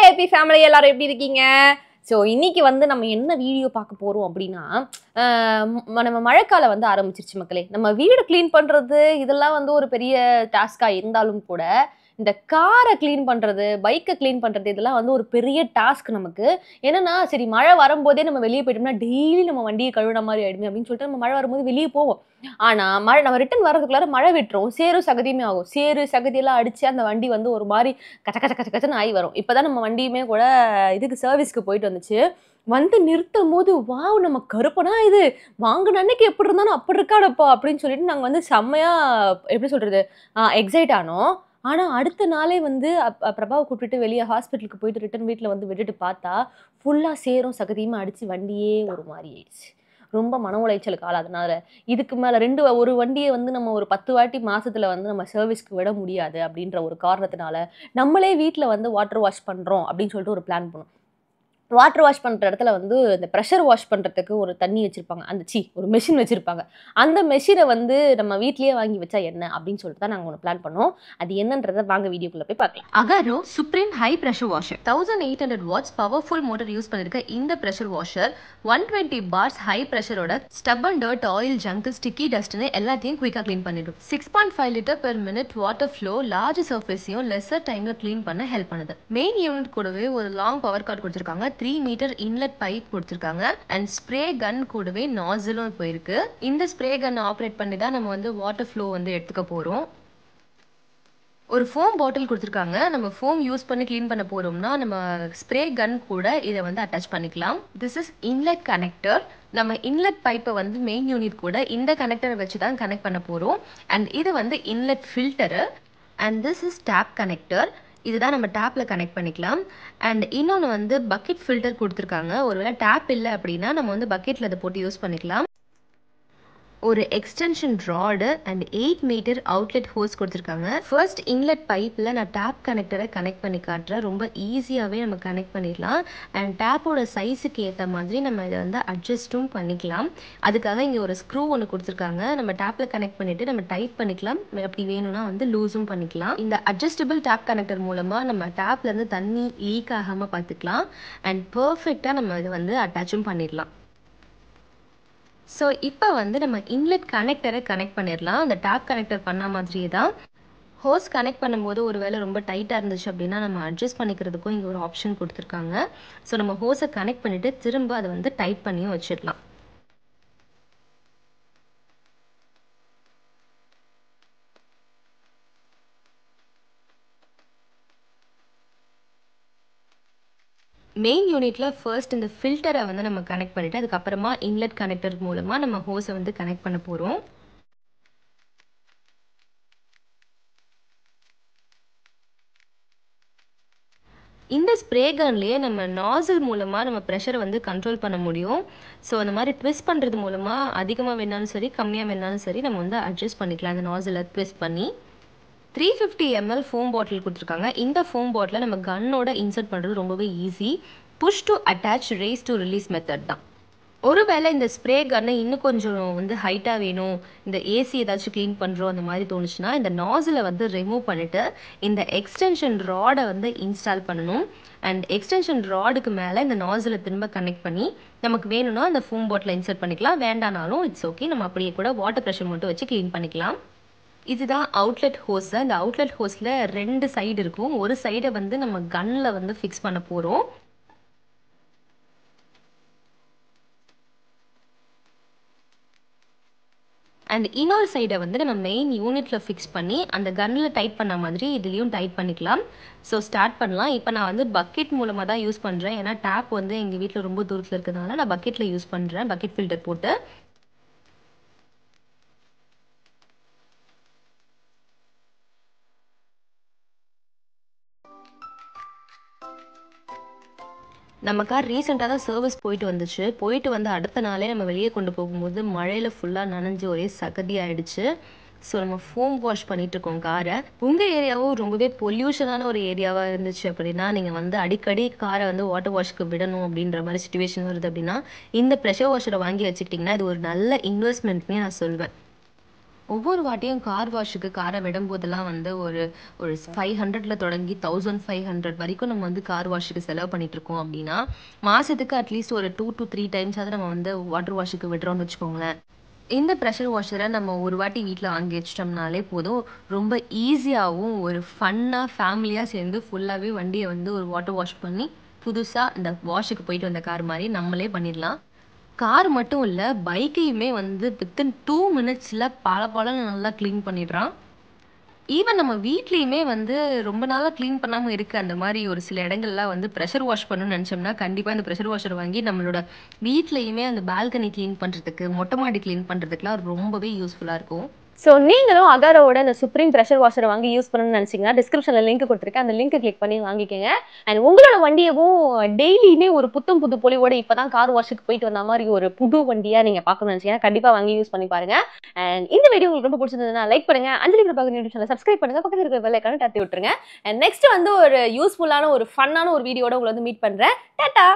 Happy family எல்லாரும் எப்படி இருக்கீங்க? ஸோ இன்னைக்கு வந்து நம்ம என்ன வீடியோ பார்க்க போறோம் அப்படின்னா, நம்ம மழைக்காலம் வந்து ஆரம்பிச்சிருச்சு மக்களே. நம்ம வீடு கிளீன் பண்றது இதெல்லாம் வந்து ஒரு பெரிய டாஸ்கா இருந்தாலும் கூட, இந்த கார கிளீன் பண்றது, பைக்க கிளீன் பண்றது இதெல்லாம் வந்து ஒரு பெரிய டாஸ்க் நமக்கு. என்னன்னா, சரி மழை வரும்போதே நம்ம வெளிய போயிட்டோம்னா, டெய்லி நம்ம வண்டிய கழுவுன மாரி ஆயிடுமே அப்படின்னு சொல்லிட்டு நம்ம மழை வரும்போது வெளிய போவோம். ஆனா, நம்ம ரிட்டர்ன் வரதுக்குள்ளார மழை விட்டுரும். சேரும் சகதியுமே ஆகும். சேறு, சகதியெல்லாம் அடிச்சு அந்த வண்டி வந்து ஒரு மாரி கச்ச கச்ச கச்ச கச்சன்னு ஆயி வரும். இப்பதான் நம்ம வண்டியுமே கூட இதுக்கு சர்வீஸ்க்கு போயிட்டு வந்துச்சு. வந்து நிறுத்தும்போது, வாவ்! நம்ம கருப்பனா இது. வாங்குன அன்னைக்கு எப்படி இருந்தானோ அப்படி இருக்கானப்பா அப்படின்னு சொல்லிட்டு நாங்க வந்து செம்மையா எப்படி சொல்றது? எக்ஸைட் ஆனோம். ஆனா, அடுத்த நாளே வந்து பிரபாவ கூட்டிட்டு வெளிய ஹாஸ்பிட்டலுக்கு போயிட்டு ரிட்டர்ன் வீட்ல வந்து விட்டுட்டு பார்த்தா, ஃபுல்லா சேரும் சகதியுமா அடிச்சு வண்டியே ஒரு மாரி ஆயிடுச்சு. ரொம்ப மன உளைச்சலுக்கு ஆளாதுனால, இதுக்கு மேல ஒரு வண்டிய வந்து நம்ம ஒரு 10 வாட்டி மாசத்துல வந்து நம்ம சர்வீஸ்க்கு விட முடியாது அப்படின்ற ஒரு காரணத்தினால, நம்மளே வீட்ல வந்து வாட்டர் வாஷ் பண்றோம் அப்படின்னு சொல்லிட்டு ஒரு பிளான் பண்ணோம். வாட்டர் வாஷ் பண்ற இடத்துல வந்து இந்த பிரஷர் வாஷ் பண்றதுக்கு ஒரு தண்ணி வச்சிருப்பாங்க. ஒரு மெஷின் வச்சிருப்பாங்க. அந்த மெஷின வந்து நம்ம வீட்லயே வாங்கி வச்சா என்ன அப்படின்னு சொல்லிட்டு தான் நாங்க ஒண்ணு பிளான் பண்ணோம். அது என்னன்றத வாங்க வீடியோக்குள்ள போய் பார்க்கலாம். Agaro supreme high pressure washer 1800 watts powerful motor use பண்ணிருக்க இந்த ப்ரெஷர் வாஷர் 120 பார்ஸ் ஹை ப்ரெஷரோட stubborn dirt oil junk sticky டஸ்ட்னு எல்லாத்தையும் குயிக்கா க்ளீன் பண்ணிடும். 6.5 litre per minute water flow large சர்ஃபேஸையும் லெஸர் டைம்ல க்ளீன் பண்ண ஹெல்ப் பண்ணுது. மெயின் யூனிட் கூடவே ஒரு லாங் பவர் கார்டு கொடுத்துருக்காங்க. 3 மீட்டர் இன்லெட் பைப் கொடுத்துருக்காங்க அண்ட் ஸ்ப்ரே கன் கூடவே நாசிலும் போயிருக்கு. இந்த ஸ்ப்ரே கன் ஆப்ரேட் பண்ணி தான் நம்ம வந்து வாட்டர் ஃப்ளோ வந்து எடுத்துக்க போறோம். ஒரு ஃபோம் பாட்டில் கொடுத்துருக்காங்க. நம்ம ஃபோம் யூஸ் பண்ணி க்ளீன் பண்ண போறோம்னா நம்ம ஸ்ப்ரே கன் கூட இதை வந்து அட்டாச் பண்ணிக்கலாம். This is inlet connector. நம்ம இன்லெட் பைப்பை வந்து மெயின் யூனிட் கூட இந்த கனெக்டரை வச்சு தான் கனெக்ட் பண்ண போறோம். அண்ட் இது வந்து inlet filter. And this is tap connector. இதுதான் நம்ம டேப்ல கனெக்ட் பண்ணிக்கலாம். அண்ட் இன்னொன்று வந்து பக்கெட் ஃபில்டர் கொடுத்துருக்காங்க. ஒருவேளை டேப் இல்லை அப்படின்னா நம்ம வந்து பக்கெட்ல அதை போட்டு யூஸ் பண்ணிக்கலாம். ஒரு extension rod and 8 metre outlet hose கொடுத்துருக்காங்க. ஃபர்ஸ்ட் இன்லெட் பைப்பில் நான் டேப் கனெக்டரை கனெக்ட் பண்ணி காட்டுறேன். ரொம்ப ஈஸியாகவே நம்ம கனெக்ட் பண்ணிடலாம். அண்ட் டேப்போட சைஸுக்கு ஏற்ற மாதிரி நம்ம இதை வந்து அட்ஜஸ்ட்டும் பண்ணிக்கலாம். அதுக்காக இங்கே ஒரு ஸ்க்ரூ ஒன்று கொடுத்துருக்காங்க. நம்ம டேப்பில் கனெக்ட் பண்ணிவிட்டு நம்ம டைட் பண்ணிக்கலாம். அப்படி வேணும்னா வந்து லூஸும் பண்ணிக்கலாம். இந்த அட்ஜஸ்டபிள் டேப் கனெக்டர் மூலமாக நம்ம டேப்லேருந்து தண்ணி லீக் ஆகாமல் பார்த்துக்கலாம். அண்ட் பர்ஃபெக்டாக நம்ம இதை வந்து அட்டாச்சும் பண்ணிடலாம். ஸோ இப்போ வந்து நம்ம இன்லெட் கனெக்டரை கனெக்ட் பண்ணிடலாம். அந்த டேப் கனெக்டர் பண்ண மாதிரியே தான். ஹோஸ் கனெக்ட் பண்ணும்போது ஒரு வேளை ரொம்ப டைட்டாக இருந்துச்சு அப்படின்னா நம்ம அட்ஜஸ்ட் பண்ணிக்கிறதுக்கும் இங்கே ஒரு ஆப்ஷன் கொடுத்துருக்காங்க. ஸோ நம்ம ஹோஸை கனெக்ட் பண்ணிவிட்டு திரும்ப அதை வந்து டைட் பண்ணியும் வச்சிடலாம். மெயின் யூனிட்டில் ஃபர்ஸ்ட் இந்த ஃபில்டரை வந்து நம்ம கனெக்ட் பண்ணிவிட்டு அதுக்கப்புறமா இன்லெட் கனெக்டர் மூலமாக நம்ம ஹோஸை வந்து கனெக்ட் பண்ண போகிறோம். இந்த ஸ்ப்ரே கன்லேயே நம்ம நாசில் மூலமாக நம்ம ப்ரெஷரை வந்து கண்ட்ரோல் பண்ண முடியும். ஸோ அந்த மாதிரி ட்விஸ்ட் பண்ணுறது மூலமாக அதிகமாக வேணாலும் சரி கம்மியாக வேணாலும் சரி நம்ம வந்து அட்ஜஸ்ட் பண்ணிக்கலாம். அந்த நாசிலை ட்விஸ்ட் பண்ணி 350 ml ஃபோம் பாட்டில் கொடுத்துருக்காங்க. இந்த ஃபோம் பாட்டிலை நம்ம கன்னோட இன்சர்ட் பண்ணுறது ரொம்பவே easy. Push to attach press to release method தான். ஒருவேளை இந்த ஸ்ப்ரே கன்னை இன்னும் கொஞ்சம் வந்து ஹைட்டாக வேணும், இந்த ஏசி ஏதாச்சும் க்ளீன் பண்ணுறோம் அந்த மாதிரி தோணுச்சுன்னா இந்த நாசிலை வந்து ரிமூவ் பண்ணிவிட்டு இந்த எக்ஸ்டென்ஷன் ராடை வந்து இன்ஸ்டால் பண்ணணும். அண்ட் எக்ஸ்டென்ஷன் ராடுக்கு மேலே இந்த நாசிலை திரும்ப கனெக்ட் பண்ணி நமக்கு வேணும்னா அந்த ஃபோம் பாட்டில் இன்சர்ட் பண்ணிக்கலாம். வேண்டானாலும் இட்ஸ் ஓகே, நம்ம அப்படியே கூட வாட்டர் ப்ரெஷர் மட்டும் வச்சு க்ளீன் பண்ணிக்கலாம். இதுதான் அவுட்லெட் ஹோஸ். இந்த அவுட்லெட் ஹோஸில் 2 சைடு இருக்கும். ஒரு சைடை வந்து நம்ம கன்னில் வந்து ஃபிக்ஸ் பண்ண போகிறோம். அண்ட் இன்னொரு சைடை வந்து நம்ம மெயின் யூனிட்டில் ஃபிக்ஸ் பண்ணி அந்த கன்னில் டைட் பண்ண மாதிரி இதுலேயும் டைட் பண்ணிக்கலாம். ஸோ ஸ்டார்ட் பண்ணலாம். இப்போ நான் வந்து பக்கெட் மூலமாக தான் யூஸ் பண்ணுறேன். ஏன்னா டேப் வந்து எங்கள் வீட்டில் ரொம்ப தூரத்தில் இருக்கிறதுனால நான் பக்கெட்டில் யூஸ் பண்ணுறேன். பக்கெட் ஃபில்டர் போட்டு நம்ம கார் ரீசெண்டாக தான் சர்வீஸ் போயிட்டு வந்துச்சு. போயிட்டு வந்து அடுத்த நாளே நம்ம வெளியே கொண்டு போகும்போது மழையில் ஃபுல்லாக நனைஞ்சு ஒரே சகதி ஆகிடுச்சு. ஸோ நம்ம ஃபோம் வாஷ் பண்ணிகிட்ருக்கோம் காரை. உங்கள் ஏரியாவும் ரொம்பவே பொல்யூஷனான ஒரு ஏரியாவாக இருந்துச்சு அப்படின்னா நீங்கள் வந்து அடிக்கடி காரை வந்து வாட்டர் வாஷ்க்கு விடணும் அப்படின்ற மாதிரி சுச்சுவேஷன் வருது அப்படின்னா இந்த ப்ரெஷர் வாஷரை வாங்கி வச்சுக்கிட்டிங்கன்னா இது ஒரு நல்ல இன்வெஸ்ட்மெண்ட்னே நான் சொல்வேன். ஒவ்வொரு வாட்டியும் கார் வாஷுக்கு காரை விடும்போதெல்லாம் வந்து ஒரு ஒரு 500ல தொடங்கி 1500 வரைக்கும் நம்ம வந்து கார் வாஷுக்கு செலவு பண்ணிட்டு இருக்கோம் அப்படின்னா, மாசத்துக்கு அட்லீஸ்ட் ஒரு 2 to 3 டைம்ஸாவது நம்ம வந்து வாட்டர் வாஷுக்கு விடுறோம்னு வச்சுக்கோங்களேன். இந்த ப்ரெஷர் வாஷரை நம்ம ஒரு வாட்டி வீட்டில் வாங்கி வச்சிட்டோம்னாலே போதும். ரொம்ப ஈஸியாகவும் ஒரு ஃபன்னாக ஃபேமிலியாக சேர்ந்து ஃபுல்லாகவே வண்டியை வந்து ஒரு வாட்டர் வாஷ் பண்ணி புதுசாக இந்த வாஷுக்கு போயிட்டு வந்த கார் மாதிரி நம்மளே பண்ணிடலாம். கார் மட்டும் இல்லை, பைக்கையுமே வந்து வித்தின் 2 மினிட்ஸில் பளபளன்னு நல்லா க்ளீன் பண்ணிடுறான். ஈவன் நம்ம வீட்லயுமே வந்து ரொம்ப நாளா க்ளீன் பண்ணாம இருக்க அந்த மாதிரி ஒரு சில இடங்கள்லாம் வந்து ப்ரெஷர் வாஷ் பண்ணணும்னு நினைச்சோம்னா, கண்டிப்பா இந்த ப்ரெஷர் வாஷர் வாங்கி நம்மளோட வீட்லயுமே அந்த பால்கனி க்ளீன் பண்றதுக்கு, மொட்டை மாடி க்ளீன் பண்றதுக்குலாம் ரொம்பவே யூஸ்ஃபுல்லா இருக்கும். ஸோ நீங்களும் அகாரோட இந்த சுப்ரீம் ப்ரெஷர் வாஷரை வாங்கி யூஸ் பண்ணணும்னு நினச்சிங்கன்னா டிஸ்கிரிப்ஷனில் லிங்க் கொடுத்துருக்கேன். அந்த லிங்க் கிளிக் பண்ணி வாங்கிக்கோங்க. அண்ட் உங்களோட வண்டியவும் டெய்லியுமே ஒரு புத்தம் புது பொலிவோட இப்போ தான் கார் வாஷுக்கு போயிட்டு வந்த மாதிரி ஒரு புது வண்டியாக நீங்கள் பார்க்கணும்னு நினச்சிங்கன்னா கண்டிப்பாக வாங்கி யூஸ் பண்ணி பாருங்க. அண்ட் இந்த வீடியோ உங்களுக்கு ரொம்ப பிடிச்சிருந்ததுன்னா லைக் பண்ணுங்க, அஞ்சலி பிரபாகர் யூடியூப் சேனல் சப்ஸ்கிரைப் பண்ணுங்க, பக்கத்தில் இருக்கிற பெல் ஐக்கானை தட்டி விட்டுருங்க. அண்ட் நெக்ஸ்ட் வந்து ஒரு யூஸ்ஃபுல்லான ஒரு ஃபன்னான ஒரு வீடியோட உங்களை வந்து மீட் பண்ணுறேன். டாடா.